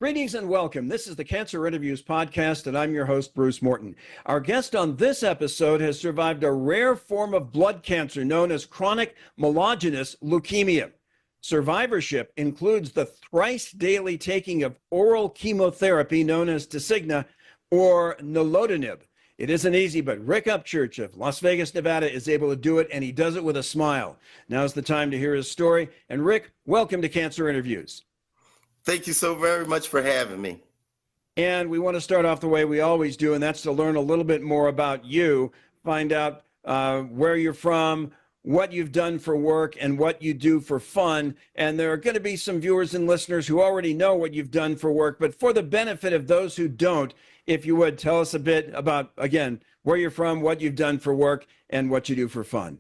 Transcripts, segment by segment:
Greetings and welcome. This is the Cancer Interviews podcast, and I'm your host, Bruce Morton. Our guest on this episode has survived a rare form of blood cancer known as chronic myelogenous leukemia. Survivorship includes the thrice daily taking of oral chemotherapy known as Tasigna or Nilotinib. It isn't easy, but Rick Upchurch of Las Vegas, Nevada is able to do it, and he does it with a smile. Now's the time to hear his story. And Rick, welcome to Cancer Interviews. Thank you so very much for having me. And we want to start off the way we always do, and that's to learn a little bit more about you, find out where you're from, what you've done for work, and what you do for fun. And there are going to be some viewers and listeners who already know what you've done for work, but for the benefit of those who don't, if you would, tell us a bit about, again, where you're from, what you've done for work, and what you do for fun.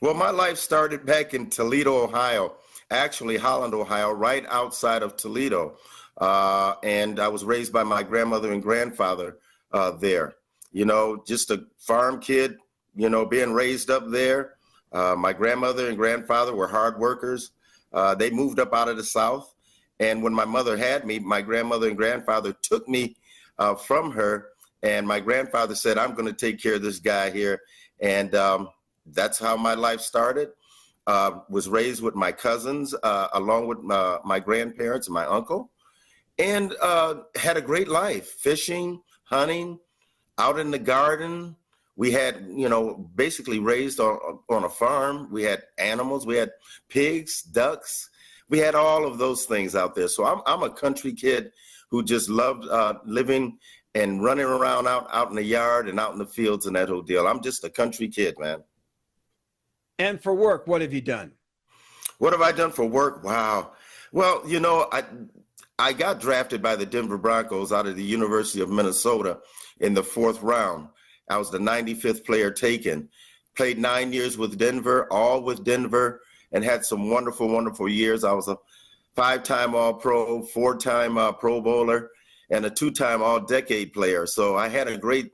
Well, my life started back in Toledo, Ohio. Actually, Holland, Ohio, right outside of Toledo. And I was raised by my grandmother and grandfather there. You know, just a farm kid, you know, being raised up there. My grandmother and grandfather were hard workers. They moved up out of the South. And when my mother had me, my grandmother and grandfather took me from her. And my grandfather said, I'm going to take care of this guy here. And that's how my life started. Was raised with my cousins, along with my grandparents and my uncle, and had a great life, fishing, hunting, out in the garden. We had, you know, basically raised on a farm. We had animals, we had pigs, ducks. We had all of those things out there. So I'm a country kid who just loved living and running around out in the yard and out in the fields and that whole deal. I'm just a country kid, man. And for work, what have you done? What have I done for work? Wow. Well, you know, I got drafted by the Denver Broncos out of the University of Minnesota in the 4th round. I was the 95th player taken. Played 9 years with Denver, all with Denver, and had some wonderful, wonderful years. I was a 5-time All-Pro, 4-time Pro Bowler, and a 2-time All-Decade player. So I had a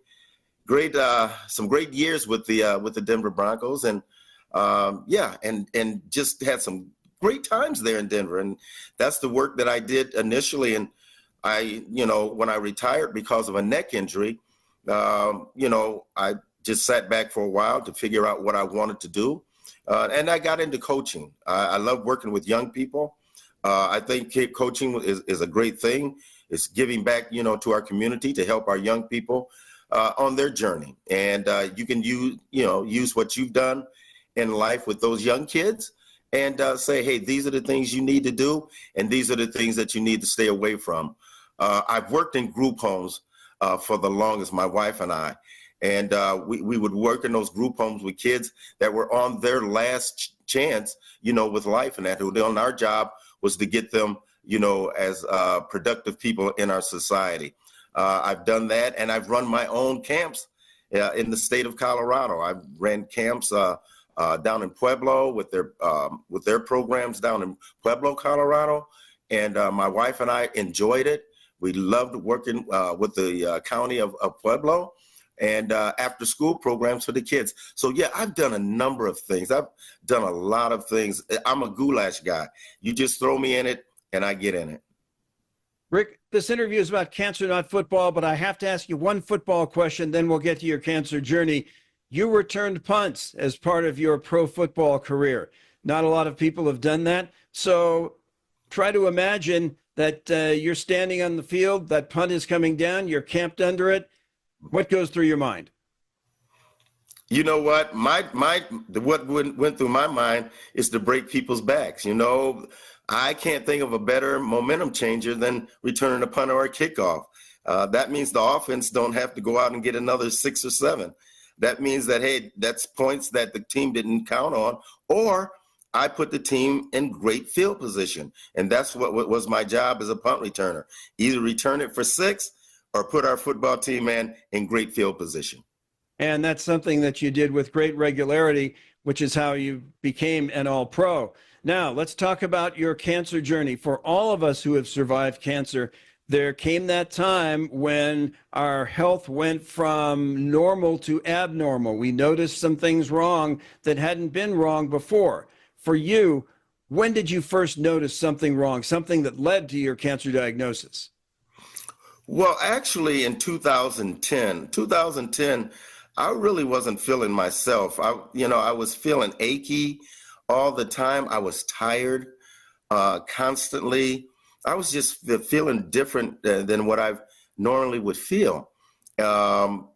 some great years with the Denver Broncos, and and just had some great times there in Denver. And that's the work that I did initially. And I, you know, when I retired because of a neck injury, you know, I just sat back for a while to figure out what I wanted to do. And I got into coaching. I love working with young people. I think coaching is a great thing. It's giving back, you know, to our community to help our young people on their journey. And you can use what you've done in life with those young kids and say, hey, these are the things you need to do, and these are the things that you need to stay away from. I've worked in group homes for the longest, my wife and I, and we would work in those group homes with kids that were on their last chance, you know, with life, and that. And our job was to get them, you know, as productive people in our society. I've done that, and I've run my own camps in the state of Colorado. I've ran camps down in Pueblo with their programs down in Pueblo, Colorado. And my wife and I enjoyed it. We loved working with the county of Pueblo and after school programs for the kids. So yeah, I've done a number of things. I've done a lot of things. I'm a goulash guy. You just throw me in it and I get in it. Rick, this interview is about cancer, not football, but I have to ask you one football question, then we'll get to your cancer journey. You returned punts as part of your pro football career. Not a lot of people have done that. So try to imagine that you're standing on the field, that punt is coming down, you're camped under it. What goes through your mind? You know what? What went through my mind is to break people's backs. You know, I can't think of a better momentum changer than returning a punt or a kickoff. That means the offense don't have to go out and get another 6 or 7. That means that, hey, that's points that the team didn't count on, or I put the team in great field position. And that's what was my job as a punt returner. Either return it for 6 or put our football team in great field position. And that's something that you did with great regularity, which is how you became an All-Pro. Now, let's talk about your cancer journey. For all of us who have survived cancer, there came that time when our health went from normal to abnormal. We noticed some things wrong that hadn't been wrong before. For you, when did you first notice something wrong, something that led to your cancer diagnosis? Well, actually, in 2010, I really wasn't feeling myself. I was feeling achy all the time. I was tired constantly. I was just feeling different than what I normally would feel. Um,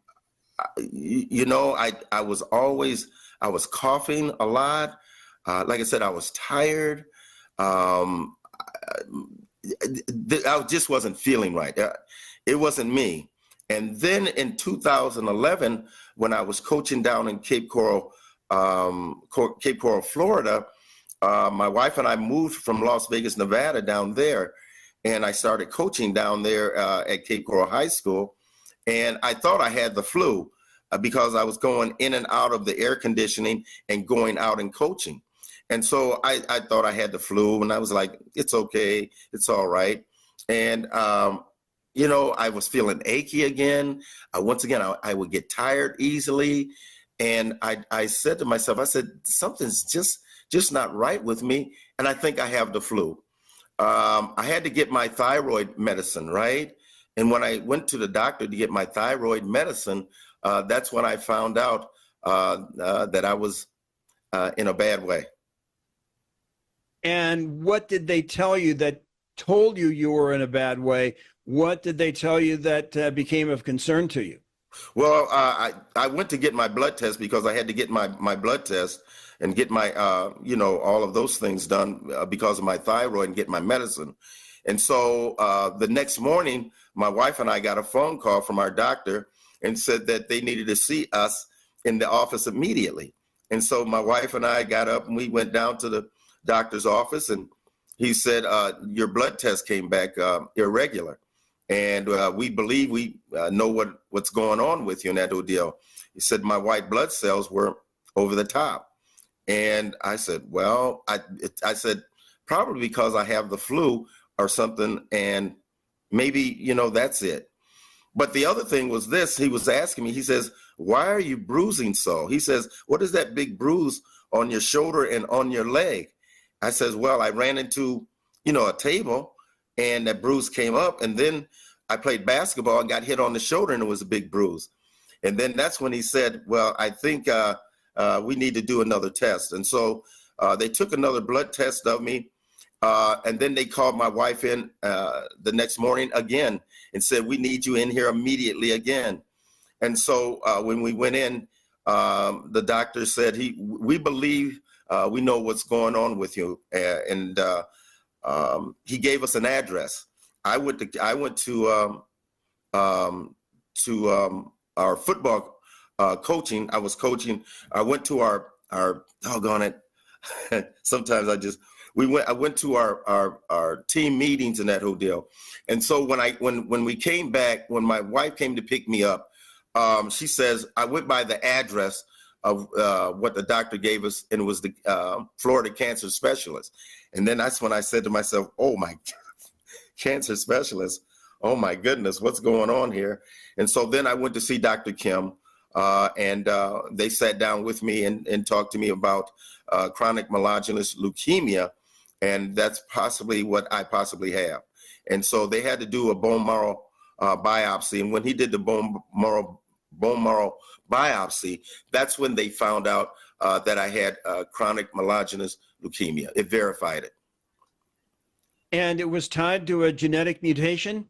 I was coughing a lot. Like I said, I was tired. Um, I just wasn't feeling right. It wasn't me. And then in 2011, when I was coaching down in Cape Coral, Florida, my wife and I moved from Las Vegas, Nevada down there, and I started coaching down there at Cape Coral High School. And I thought I had the flu because I was going in and out of the air conditioning and going out and coaching. And so I thought I had the flu, and I was like, it's okay, it's all right. And, I was feeling achy again. Once again, I would get tired easily. And I said to myself, I said, something's just not right with me. And I think I have the flu. I had to get my thyroid medicine, right? And when I went to the doctor to get my thyroid medicine, that's when I found out that I was in a bad way. And what did they tell you that told you you were in a bad way? What did they tell you that became of concern to you? Well, I went to get my blood test because I had to get my blood test and get my, all of those things done because of my thyroid and get my medicine. And so the next morning, my wife and I got a phone call from our doctor and said that they needed to see us in the office immediately. And so my wife and I got up and we went down to the doctor's office, and he said, your blood test came back irregular. And we believe we know what's going on with you in that ordeal. He said my white blood cells were over the top. And I said, well, I said, probably because I have the flu or something, and maybe, that's it. But the other thing was this, he was asking me, he says, why are you bruising so? He says, what is that big bruise on your shoulder and on your leg? I says, well, I ran into, a table, and that bruise came up, and then I played basketball and got hit on the shoulder, and it was a big bruise. And then that's when he said, well, I think we need to do another test. And so they took another blood test of me, and then they called my wife in the next morning again and said, we need you in here immediately again. And so when we went in, the doctor said, we believe we know what's going on with you. And he gave us an address. I went to our football coaching. I was coaching. I went to our doggone it. Sometimes I went to our team meetings and that whole deal. And so when we came back, when my wife came to pick me up, she says, I went by the address of what the doctor gave us, and it was the Florida cancer specialist. And then that's when I said to myself, oh my God, cancer specialist, oh my goodness, what's going on here? And so then I went to see Dr. Kim, and they sat down with me and talked to me about chronic myelogenous leukemia, and that's possibly what I possibly have. And so they had to do a bone marrow biopsy, and when he did the bone marrow biopsy, that's when they found out that I had chronic myelogenous leukemia. It verified it. And it was tied to a genetic mutation?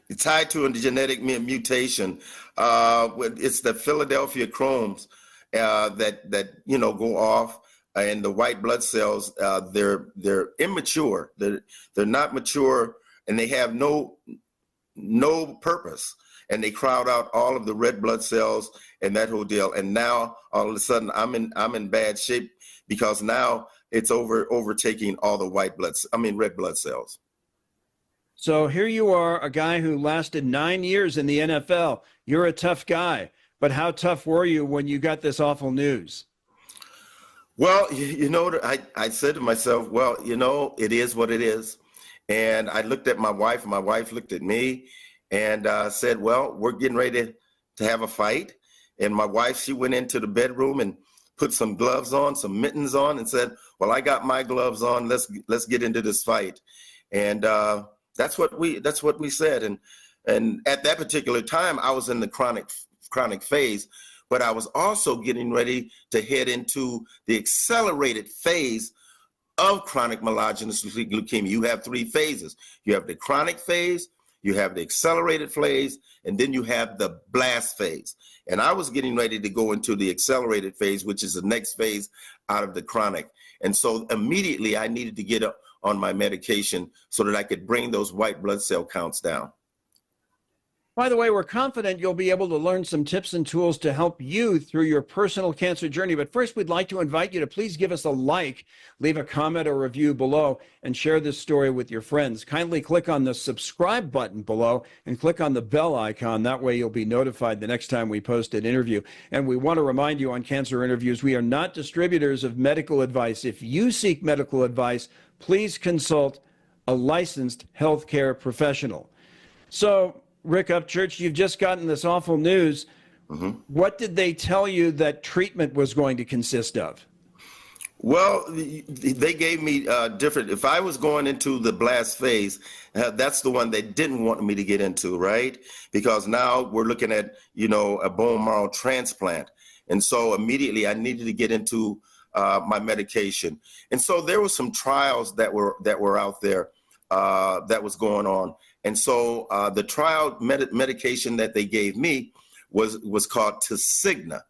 It's tied to a genetic mutation. It's the Philadelphia chromes that go off, and the white blood cells, they're immature. They're not mature, and they have no purpose. And they crowd out all of the red blood cells and that whole deal. And now all of a sudden I'm in bad shape because now it's overtaking all the red blood cells. So here you are, a guy who lasted 9 years in the NFL. You're a tough guy, but how tough were you when you got this awful news? Well, I said to myself, well, it is what it is. And I looked at my wife, and my wife looked at me, and said, well, we're getting ready to have a fight. And my wife, she went into the bedroom and put some gloves on, some mittens on, and said, well, I got my gloves on. Let's get into this fight. And that's what we said. And And at that particular time, I was in the chronic phase, but I was also getting ready to head into the accelerated phase of chronic myelogenous leukemia. You have three phases. You have the chronic phase, you have the accelerated phase, and then you have the blast phase. And I was getting ready to go into the accelerated phase, which is the next phase out of the chronic. And so immediately I needed to get on my medication so that I could bring those white blood cell counts down. By the way, we're confident you'll be able to learn some tips and tools to help you through your personal cancer journey. But first, we'd like to invite you to please give us a like, leave a comment or review below, and share this story with your friends. Kindly click on the subscribe button below and click on the bell icon. That way you'll be notified the next time we post an interview. And we want to remind you on Cancer Interviews, we are not distributors of medical advice. If you seek medical advice, please consult a licensed healthcare professional. So, Rick Upchurch, you've just gotten this awful news. Mm-hmm. What did they tell you that treatment was going to consist of? Well, they gave me different. If I was going into the blast phase, that's the one they didn't want me to get into, right? Because now we're looking at, a bone marrow transplant. And so immediately I needed to get into my medication. And so there were some trials that were out there that was going on. And so the trial medication that they gave me was called Tasigna.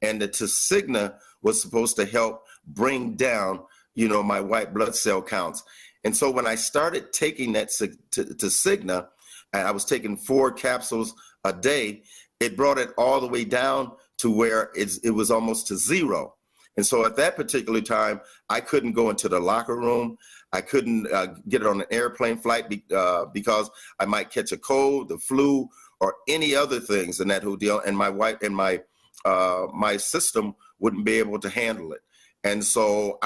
And the Tasigna was supposed to help bring down, my white blood cell counts. And so when I started taking that Tasigna, and I was taking 4 capsules a day, it brought it all the way down to where it was almost to 0. And so at that particular time, I couldn't go into the locker room. I couldn't get it on an airplane flight because I might catch a cold, the flu, or any other things in that whole deal. And my wife and my system wouldn't be able to handle it. And so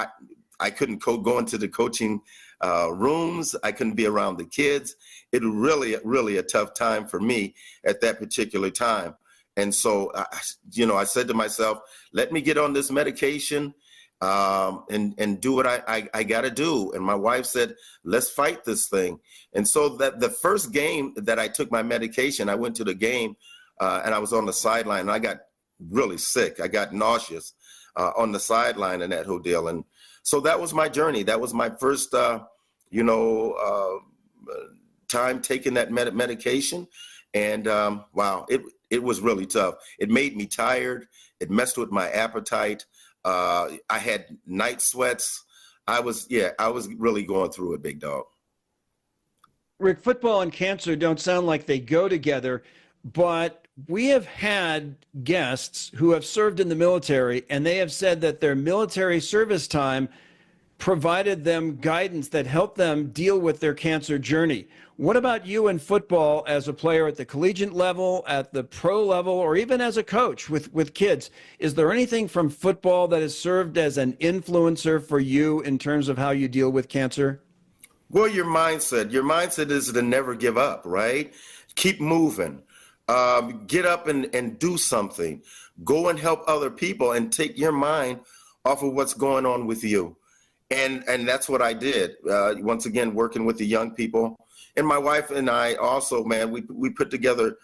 I couldn't go into the coaching rooms. I couldn't be around the kids. It was really a tough time for me at that particular time. And so, I said to myself, let me get on this medication and do what I got to do. And my wife said, let's fight this thing. And so that the first game that I took my medication, I went to the game and I was on the sideline and I got really sick. I got nauseous on the sideline and that whole deal. And so that was my journey. That was my first, time taking that medication. And wow, it was really tough. It made me tired. It messed with my appetite. I had night sweats. I was really going through it, big dog. Rick, football and cancer don't sound like they go together, but we have had guests who have served in the military, and they have said that their military service time provided them guidance that helped them deal with their cancer journey. What about you in football as a player at the collegiate level, at the pro level, or even as a coach with kids? Is there anything from football that has served as an influencer for you in terms of how you deal with cancer? Well, your mindset is to never give up, right? Keep moving. Get up and do something. Go and help other people and take your mind off of what's going on with you. And that's what I did. Once again, working with the young people. And my wife and I also, man, we put together,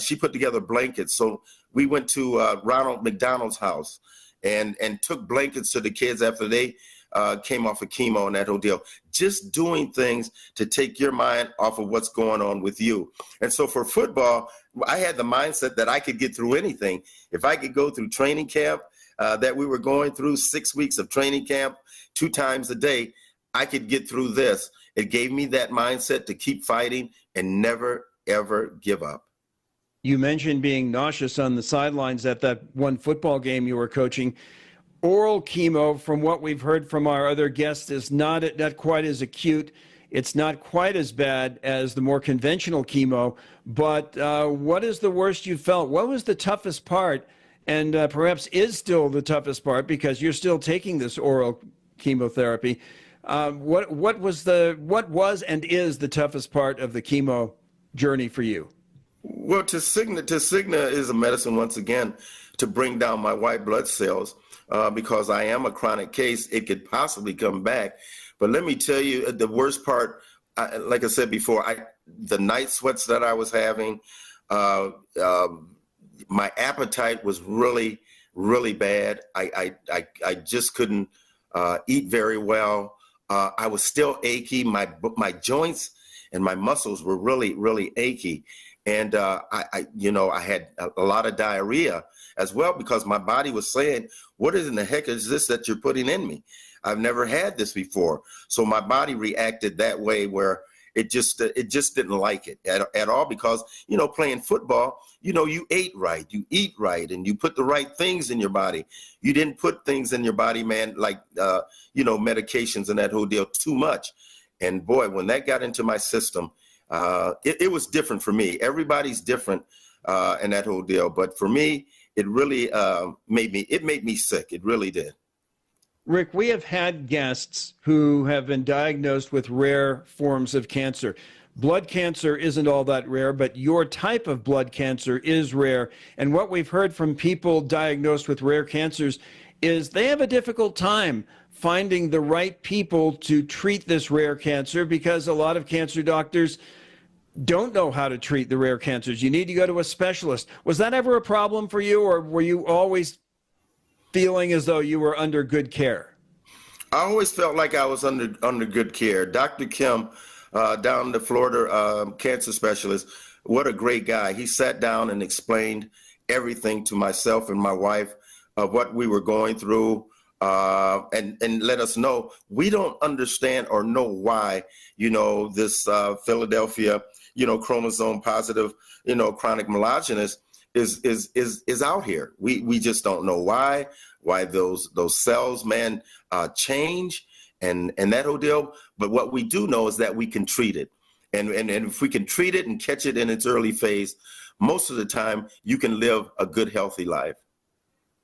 she put together blankets. So we went to Ronald McDonald's house and took blankets to the kids after they came off of chemo and that whole deal. Just doing things to take your mind off of what's going on with you. And so for football, I had the mindset that I could get through anything. If I could go through training camp, that we were going through 6 weeks of training camp, 2 times a day, I could get through this. It gave me that mindset to keep fighting and never, ever give up. You mentioned being nauseous on the sidelines at that one football game you were coaching. Oral chemo, from what we've heard from our other guests, is not quite as acute. It's not quite as bad as the more conventional chemo. But what is the worst you felt? What was the toughest part? And perhaps is still the toughest part because you're still taking this oral chemotherapy. What was and is the toughest part of the chemo journey for you? Well, Tasigna is a medicine, once again, to bring down my white blood cells because I am a chronic case. It could possibly come back. But let me tell you, the worst part, like I said before, the night sweats that I was having. My appetite was really, really bad. I just couldn't eat very well. I was still achy. My joints and my muscles were really, really achy. And I had a lot of diarrhea as well, because my body was saying, what in the heck is this that you're putting in me? I've never had this before. So my body reacted that way, where it just didn't like it at all, because, playing football, you ate right, you eat right, and you put the right things in your body. You didn't put things in your body, man, like, medications and that whole deal too much. And boy, when that got into my system, it was different for me. Everybody's different in that whole deal. But for me, it really made me sick. It really did. Rick, we have had guests who have been diagnosed with rare forms of cancer. Blood cancer isn't all that rare, but your type of blood cancer is rare. And what we've heard from people diagnosed with rare cancers is they have a difficult time finding the right people to treat this rare cancer, because a lot of cancer doctors don't know how to treat the rare cancers. You need to go to a specialist. Was that ever a problem for you, or were you always feeling as though you were under good care? I always felt like I was under good care. Dr. Kim, down the Florida cancer specialist, what a great guy. He sat down and explained everything to myself and my wife of what we were going through, and let us know we don't understand or know why, this Philadelphia, chromosome positive, chronic myelogenous is out here. We just don't know why those cells, man, change and that whole deal. But what we do know is that we can treat it. And if we can treat it and catch it in its early phase, most of the time you can live a good, healthy life.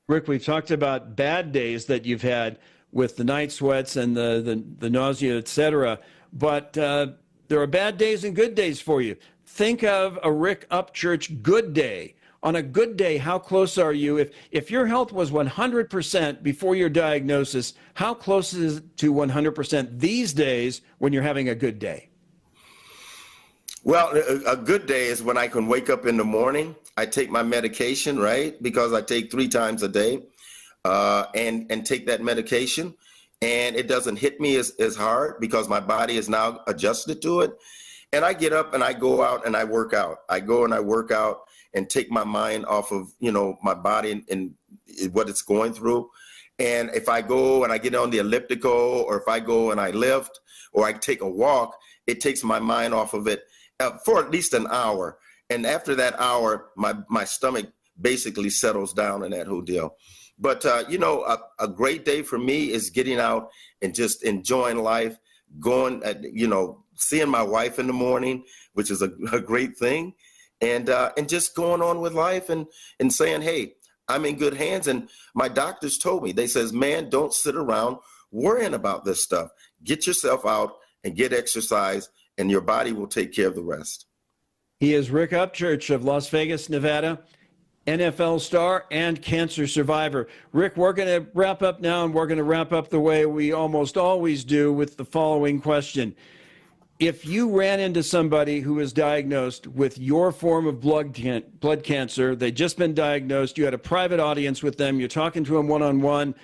Rick, we've talked about bad days that you've had with the night sweats and the nausea, et cetera. But there are bad days and good days for you. Think of a Rick Upchurch good day. On a good day, how close are you? If your health was 100% before your diagnosis, how close is it to 100% these days when you're having a good day? Well, a good day is when I can wake up in the morning. I take my medication, right? Because I take 3 times a day, and take that medication, and it doesn't hit me as hard because my body is now adjusted to it. And I get up and I go out and I work out. I go and I work out and take my mind off of, my body and what it's going through. And if I go and I get on the elliptical, or if I go and I lift, or I take a walk, it takes my mind off of it for at least an hour. And after that hour, my stomach basically settles down in that whole deal. But, a great day for me is getting out and just enjoying life, going, seeing my wife in the morning, which is a great thing. And just going on with life and saying, hey, I'm in good hands. And my doctors told me, they says, man, don't sit around worrying about this stuff. Get yourself out and get exercise, and your body will take care of the rest. He is Rick Upchurch of Las Vegas, Nevada, NFL star and cancer survivor. Rick, we're going to wrap up now, and we're going to wrap up the way we almost always do, with the following question. If you ran into somebody who is diagnosed with your form of blood cancer, they'd just been diagnosed, you had a private audience with them, you're talking to them one-on-one,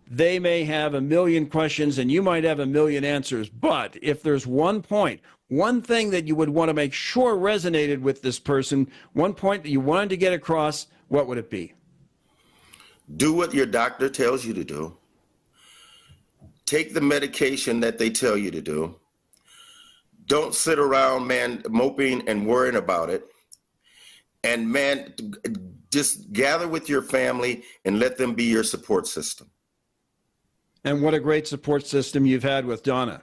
they may have a million questions and you might have a million answers. But if there's one point, one thing that you would want to make sure resonated with this person, one point that you wanted to get across, what would it be? Do what your doctor tells you to do. Take the medication that they tell you to do. Don't sit around, man, moping and worrying about it. And, man, just gather with your family and let them be your support system. And what a great support system you've had with Donna.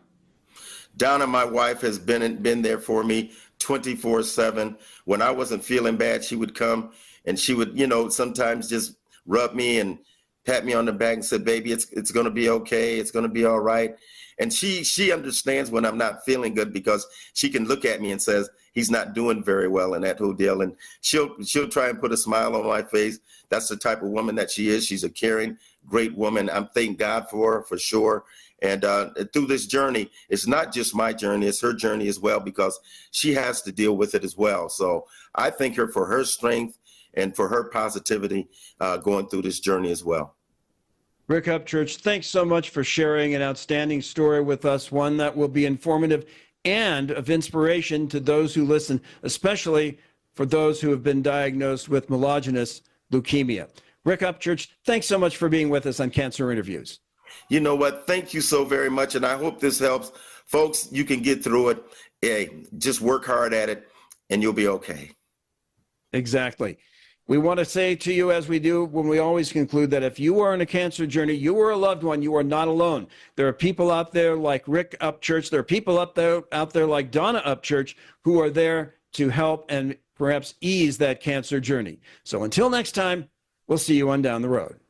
Donna, my wife, has been there for me 24/7. When I wasn't feeling bad, she would come and she would, sometimes just rub me and pat me on the back and say, baby, it's going to be okay. It's going to be all right. And she understands when I'm not feeling good, because she can look at me and says, he's not doing very well in that whole deal. And she'll try and put a smile on my face. That's the type of woman that she is. She's a caring, great woman. I'm thank God for her, for sure. And through this journey, it's not just my journey, it's her journey as well, because she has to deal with it as well. So I thank her for her strength and for her positivity going through this journey as well. Rick Upchurch, thanks so much for sharing an outstanding story with us, one that will be informative and of inspiration to those who listen, especially for those who have been diagnosed with myelogenous leukemia. Rick Upchurch, thanks so much for being with us on Cancer Interviews. You know what? Thank you so very much. And I hope this helps. Folks, you can get through it. Hey, just work hard at it and you'll be okay. Exactly. We want to say to you, as we do when we always conclude, that if you are on a cancer journey, you are a loved one, you are not alone. There are people out there like Rick Upchurch. There are people out there like Donna Upchurch who are there to help and perhaps ease that cancer journey. So until next time, we'll see you on down the road.